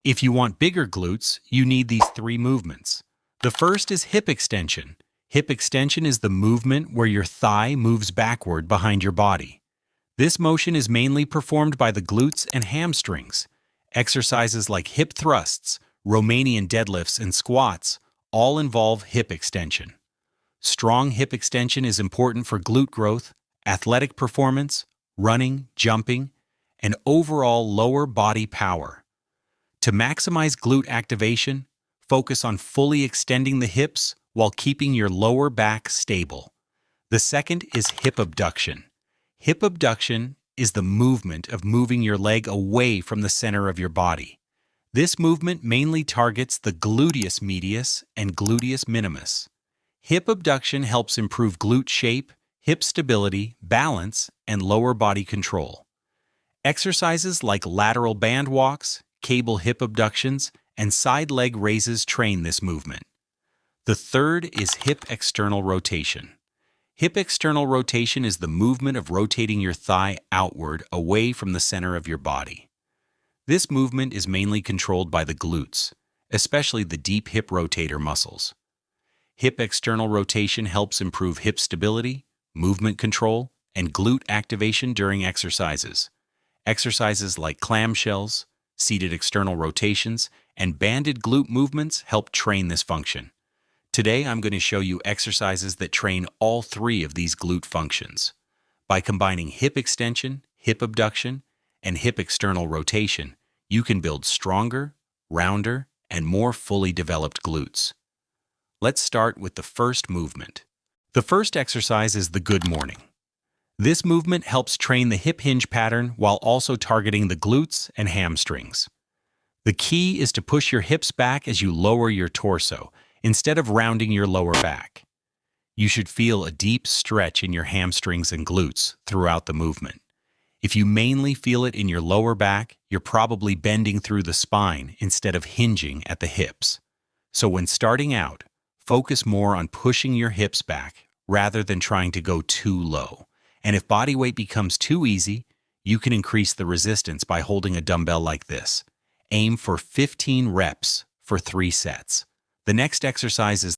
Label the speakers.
Speaker 1: If you want bigger glutes, you need these three movements. The first is hip extension. Hip extension is the movement where your thigh moves backward behind your body. This motion is mainly performed by the glutes and hamstrings. Exercises like hip thrusts, Romanian deadlifts, and squats all involve hip extension. Strong hip extension is important for glute growth, athletic performance, running, jumping, and overall lower body power. To maximize glute activation, focus on fully extending the hips while keeping your lower back stable. The second is hip abduction. Hip abduction is the movement of moving your leg away from the center of your body. This movement mainly targets the gluteus medius and gluteus minimus. Hip abduction helps improve glute shape, hip stability, balance, and lower body control. Exercises like lateral band walks, cable hip abductions, and side leg raises train this movement. The third is hip external rotation. Hip external rotation is the movement of rotating your thigh outward away from the center of your body. This movement is mainly controlled by the glutes, especially the deep hip rotator muscles. Hip external rotation helps improve hip stability, movement control, and glute activation during exercises. Exercises like clamshells, seated external rotations, and banded glute movements help train this function. Today, I'm going to show you exercises that train all three of these glute functions. By combining hip extension, hip abduction, and hip external rotation, you can build stronger, rounder, and more fully developed glutes. Let's start with the first movement. The first exercise is the good morning. This movement helps train the hip hinge pattern while also targeting the glutes and hamstrings. The key is to push your hips back as you lower your torso, instead of rounding your lower back. You should feel a deep stretch in your hamstrings and glutes throughout the movement. If you mainly feel it in your lower back, you're probably bending through the spine instead of hinging at the hips. So when starting out, focus more on pushing your hips back rather than trying to go too low. And if body weight becomes too easy, you can increase the resistance by holding a dumbbell like this. Aim for 15 reps for 3 sets. The next exercise is